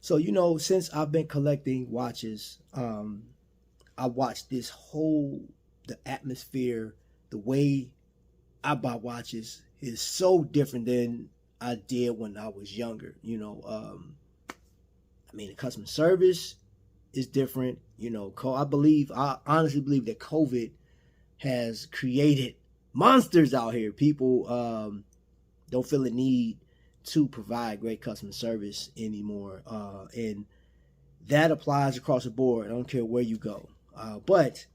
So, since I've been collecting watches, I watched the atmosphere, the way I buy watches is so different than I did when I was younger. The customer service is different. I honestly believe that COVID has created monsters out here. People don't feel the need to provide great customer service anymore. And that applies across the board. I don't care where you go. But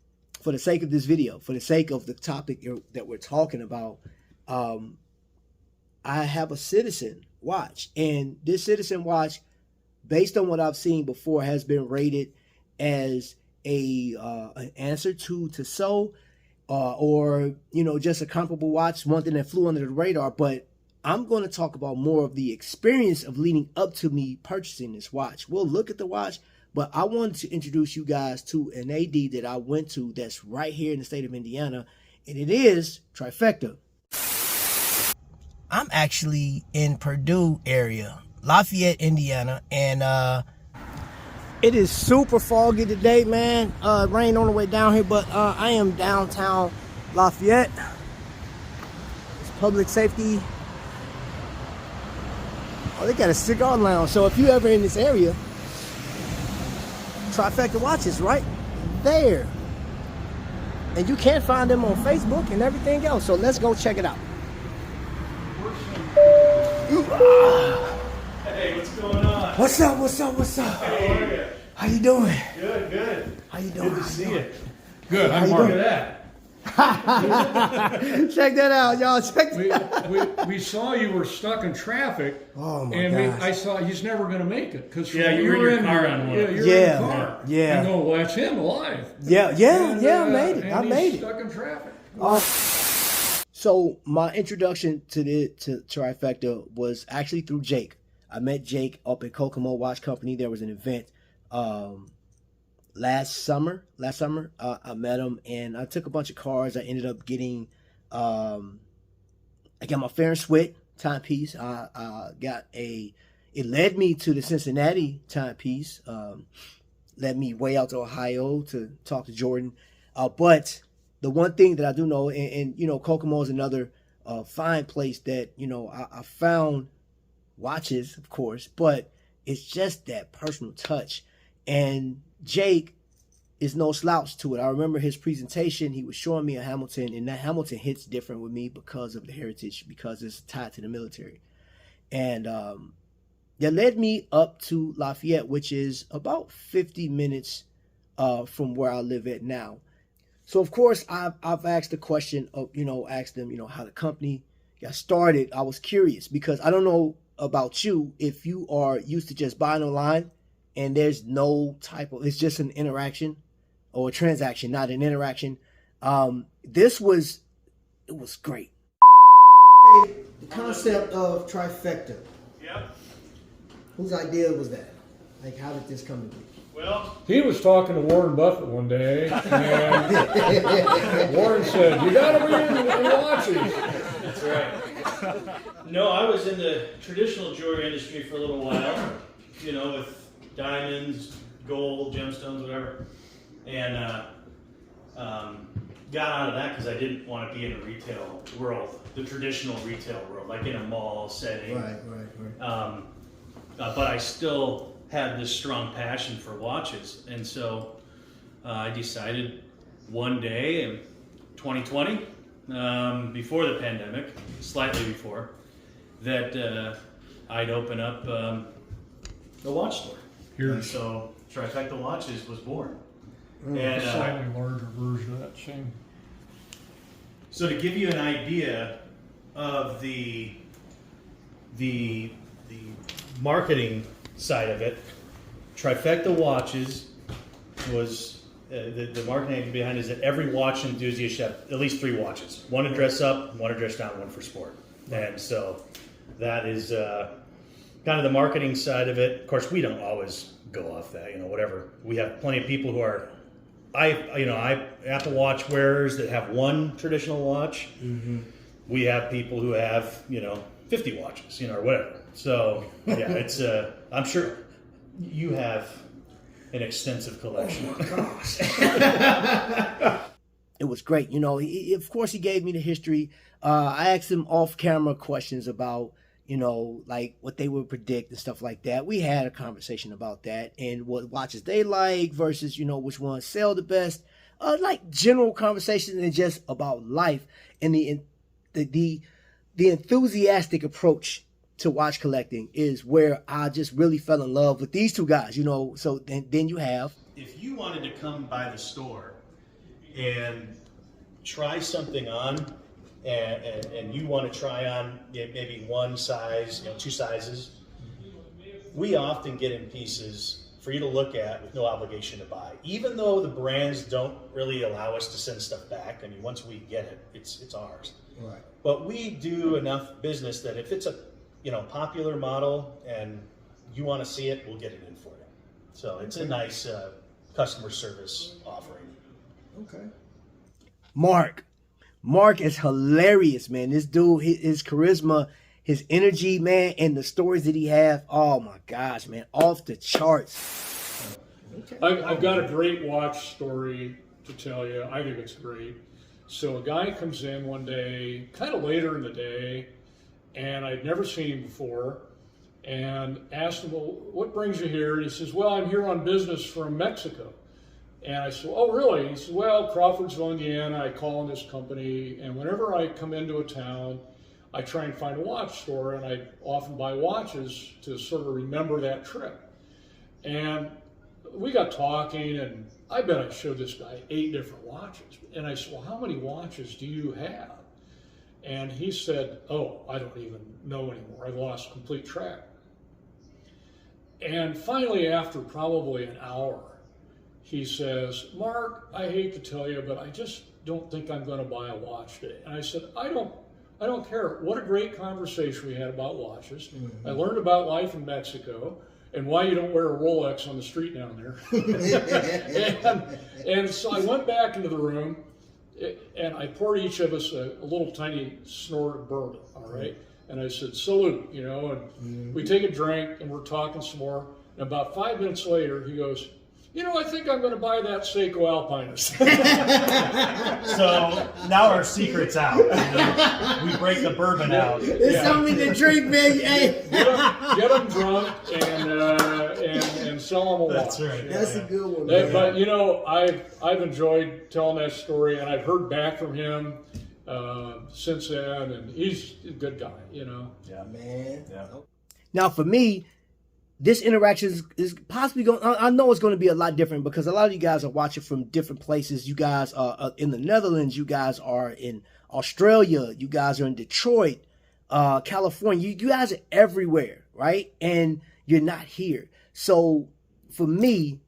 for the sake of this video, for the sake of the topic that we're talking about, I have a Citizen watch. And this Citizen watch, based on what I've seen before, has been rated as an answer to Tsuyosa, or just a comparable watch, one thing that flew under the radar. But I'm going to talk about more of the experience of leading up to me purchasing this watch. We'll look at the watch, but I wanted to introduce you guys to an AD that I went to that's right here in the state of Indiana, and it is Trifecta. I'm actually in Purdue area, Lafayette, Indiana, and it is super foggy today, man. Rain on the way down here, but I am downtown Lafayette. It's public safety. Oh, they got a cigar lounge. So if you ever in this area, Trifecta Watches right there. And you can find them on Facebook and everything else. So let's go check it out. Hey, what's going on? What's up? Hey, how you doing? Good. How you doing? Good to see you. Good. How you Mark. doing? Look at Check that out, y'all. Check that out. We saw you were stuck in traffic. Oh my and gosh. I saw he's never going to make it because Yeah, you were in your car on one. Yeah, you're Yeah, in the car. yeah. And go, well, that's him alive. Yeah, I made it. And I made he's it. stuck in traffic. So my introduction to Trifecta was actually through Jake. I met Jake up at Kokomo Watch Company. There was an event last summer. I met him and I took a bunch of cars. I ended up getting I got my fair and sweat timepiece. I got it led me to the Cincinnati timepiece. Led me way out to Ohio to talk to Jordan. But the one thing that I do know, and Kokomo is another fine place that I found watches, of course, but it's just that personal touch. And Jake is no slouch to it. I remember his presentation. He was showing me a Hamilton, and that Hamilton hits different with me because of the heritage, because it's tied to the military. And that led me up to Lafayette, which is about 50 minutes from where I live at now. So of course I've asked the question of, asked them, how the company got started. I was curious because I don't know about you, if you are used to just buying online and there's no type of, it's just an interaction or a transaction, not an interaction. It was great. The concept of Trifecta. Yep. Whose idea was that? Like, how did this come to be? Well, He was talking to Warren Buffett one day, and Warren said, "You got to be in watches." that's right. No, I was in the traditional jewelry industry for a little while, with diamonds, gold, gemstones, whatever. And got out of that because I didn't want to be in a retail world, the traditional retail world, like in a mall setting. Right. But I still had this strong passion for watches, and so I decided one day in 2020, before the pandemic, slightly before, that I'd open up a watch store. And so Trifecta Watches was born. And Slightly larger version of that same. so to give you an idea of the marketing side of it, Trifecta Watches was the marketing behind is that every watch enthusiast should have at least 3 watches: one to dress up, one to dress down, one for sport. And so that is kind of the marketing side of it. Of course, we don't always go off that, whatever. We have plenty of people who are Apple Watch wearers that have one traditional watch. Mm-hmm. We have people who have 50 watches, or whatever. So yeah, it's I'm sure You have an extensive collection. Oh my gosh. It was great. You know, of course he gave me the history. I asked him off camera questions about, you know, like what they would predict and stuff like that. We had a conversation about that and what watches they like versus, you know, which ones sell the best. Like general conversations and just about life and the enthusiastic approach to watch collecting is where I just really fell in love with these two guys, you know. So then you have, if you wanted to come by the store and try something on, and you want to try on maybe one size, you know, two sizes, we often get in pieces for you to look at with no obligation to buy. Even though the brands don't really allow us to send stuff back. I mean, once we get it, it's ours. right. But we do enough business that if it's a, you know, popular model and you want to see it, we'll get it in for you. So it's a nice customer service offering. Okay. Mark is hilarious, man. This dude, his charisma, his energy, man, and the stories that he have. Oh my gosh, man, off the charts. Okay. I've got a great watch story to tell you. I think it's great. So a guy comes in one day, kind of later in the day, and I'd never seen him before, and asked him, well, what brings you here? And he says, well, I'm here on business from Mexico. And I said, oh, really? He said, well, Crawfordsville, Indiana, I call in this company, and whenever I come into a town, I try and find a watch store, and I often buy watches to sort of remember that trip. And we got talking, and I bet I showed this guy 8 different watches. And I said, well, how many watches do you have? And he said, oh, I don't even know anymore. I've lost complete track. And finally, after probably an hour, he says, Mark, I hate to tell you, but I just don't think I'm going to buy a watch today. And I said, I don't care. What a great conversation we had about watches. Mm-hmm. I learned about life in Mexico and why you don't wear a Rolex on the street down there. and so I went back into the room, and I poured each of us a little tiny snort of bourbon, all right? And I said, salute, you know, and we take a drink, and we're talking some more. And about 5 minutes later, he goes, you know, I think I'm going to buy that Seiko Alpinist. So now our secret's out. You know? We break the bourbon out. It's something to drink, man. Hey. Get them drunk and sell them a watch. That's right. That's a good one. Man. But you know, I've enjoyed telling that story, and I've heard back from him since then, and he's a good guy. You know. Yeah, man. Yeah. Now for me, this interaction is possibly going. I know it's going to be a lot different because a lot of you guys are watching from different places. You guys are in the Netherlands. You guys are in Australia. You guys are in Detroit, California. You guys are everywhere, right? And you're not here. So for me,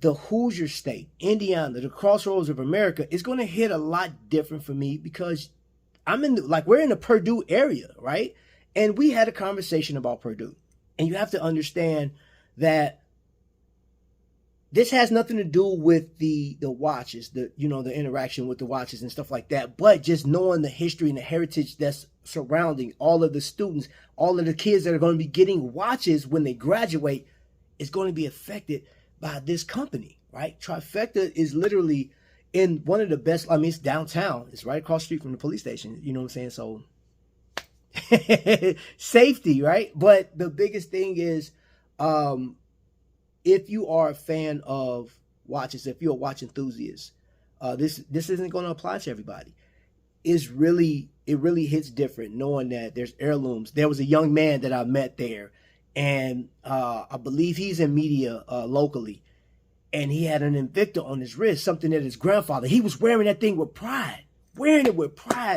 the Hoosier State, Indiana, the crossroads of America is going to hit a lot different for me because we're in the Purdue area, right? And we had a conversation about Purdue. And you have to understand that this has nothing to do with the watches, the interaction with the watches and stuff like that, but just knowing the history and the heritage that's surrounding all of the students, all of the kids that are going to be getting watches when they graduate is going to be affected by this company, right? Trifecta is literally in one of the best, it's downtown. It's right across the street from the police station. You know what I'm saying? So safety, right? But the biggest thing is, if you are a fan of watches, if you're a watch enthusiast, this isn't going to apply to everybody. It really hits different knowing that there's heirlooms. There was a young man that I met there, and I believe he's in media locally, and he had an Invicta on his wrist, something that his grandfather, he was wearing that thing with pride,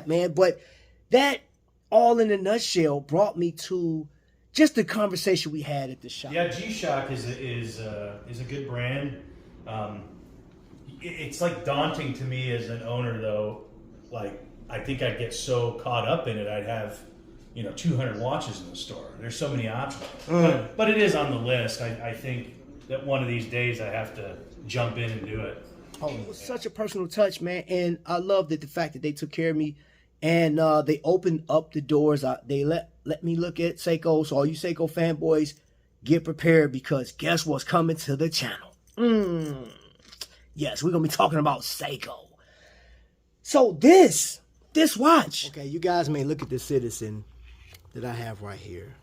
man. But that, all in a nutshell, brought me to just the conversation we had at the shop. Yeah, GShock is a good brand. It's like daunting to me as an owner, though. Like, I think I'd get so caught up in it, I'd have 200 watches in the store. There's so many options. But it is on the list. I think that one of these days I have to jump in and do it. Oh, it was such a personal touch, man, and I loved the fact that they took care of me. And they opened up the doors. They let me look at Seiko. So all you Seiko fanboys, get prepared because guess what's coming to the channel? Yes, we're going to be talking about Seiko. So this watch. Okay, you guys may look at the Citizen that I have right here.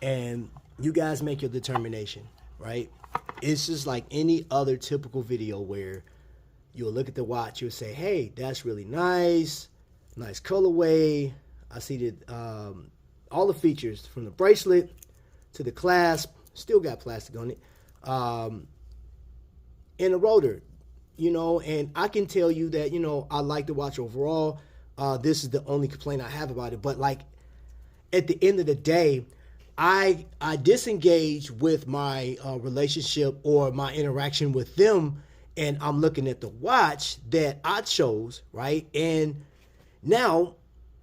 And you guys make your determination, right? It's just like any other typical video where you'll look at the watch, you'll say, hey, that's really nice colorway. I see that all the features from the bracelet to the clasp, still got plastic on it, and the rotor, you know, and I can tell you that, you know, I like the watch overall. This is the only complaint I have about it. But like at the end of the day, I disengage with my relationship or my interaction with them, and I'm looking at the watch that I chose, right? And now,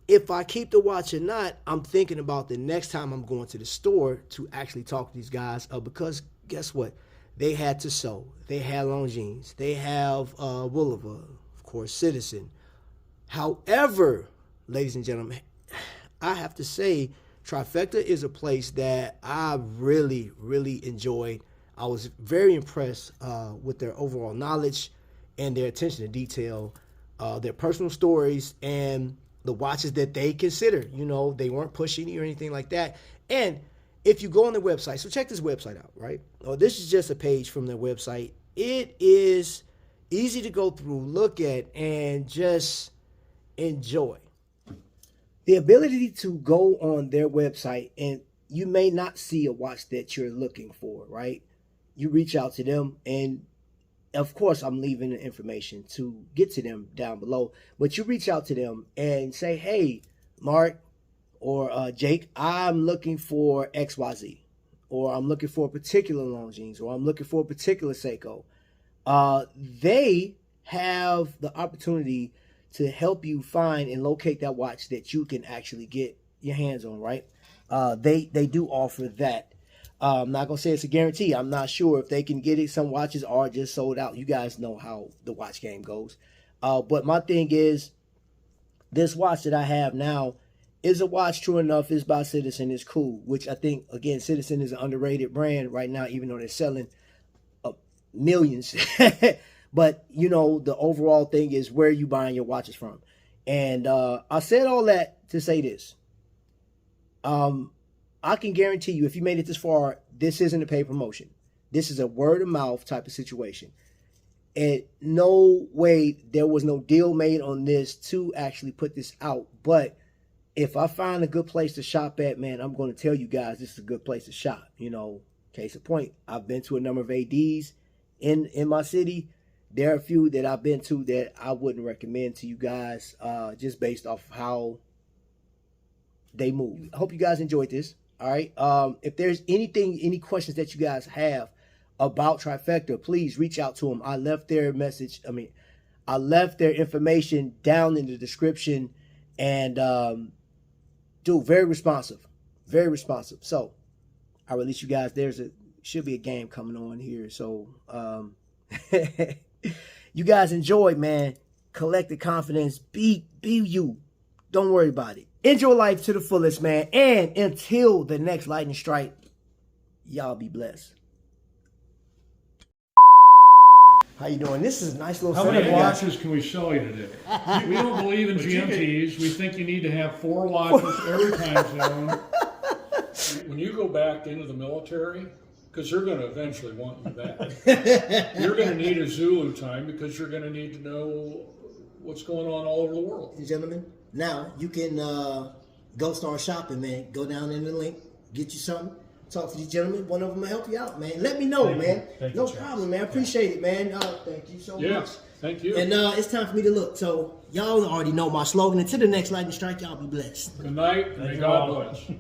if I keep the watch or not, I'm thinking about the next time I'm going to the store to actually talk to these guys, because guess what? They had Tsuyosa, they had Longines, they have Boulevard, of course, Citizen. However, ladies and gentlemen, I have to say, Trifecta is a place that I really, really enjoyed. I was very impressed with their overall knowledge and their attention to detail, their personal stories, and the watches that they consider. You know, they weren't pushing or anything like that. And if you go on their website, so check this website out, right? Oh, this is just a page from their website. It is easy to go through, look at, and just enjoy. The ability to go on their website and you may not see a watch that you're looking for, right? You reach out to them, and of course I'm leaving the information to get to them down below, but you reach out to them and say, hey, Mark or Jake, I'm looking for XYZ, or I'm looking for a particular Longines, or I'm looking for a particular Seiko. They have the opportunity to help you find and locate that watch that you can actually get your hands on, right? They do offer that. I'm not going to say it's a guarantee. I'm not sure if they can get it. Some watches are just sold out. You guys know how the watch game goes. But my thing is, this watch that I have now is a watch, true enough, is by Citizen, is cool, which I think, again, Citizen is an underrated brand right now, even though they're selling millions. But, you know, the overall thing is where you buying your watches from. And I said all that to say this. I can guarantee you, if you made it this far, this isn't a paid promotion. This is a word of mouth type of situation. And no way, there was no deal made on this to actually put this out. But if I find a good place to shop at, man, I'm going to tell you guys this is a good place to shop. You know, case in point, I've been to a number of ADs in my city. There are a few that I've been to that I wouldn't recommend to you guys, just based off of how they move. I hope you guys enjoyed this. All right. If there's any questions that you guys have about Trifecta, please reach out to them. I left their message. I left their information down in the description, and dude, very responsive, very responsive. So I release you guys. Should be a game coming on here. So you guys enjoy, man. Collective confidence. Be you. Don't worry about it. Enjoy life to the fullest, man. And until the next lightning strike, y'all be blessed. How you doing? This is a nice little How setup. many watches can we sell you today? We don't believe in GMTs. We think you need to have 4 watches every time zone. When you go back into the military, because they're going to eventually want you back, you're going to need a Zulu time because you're going to need to know what's going on all over the world. Gentlemen, now you can go start shopping, man. Go down in the link, get you something. Talk to these gentlemen. One of them will help you out, man. Let me know, man. No problem, man. Appreciate it, man. Thank you so much. Thank you. And it's time for me to look. So y'all already know my slogan. Until the next lightning strike, y'all be blessed. Good night. May God bless.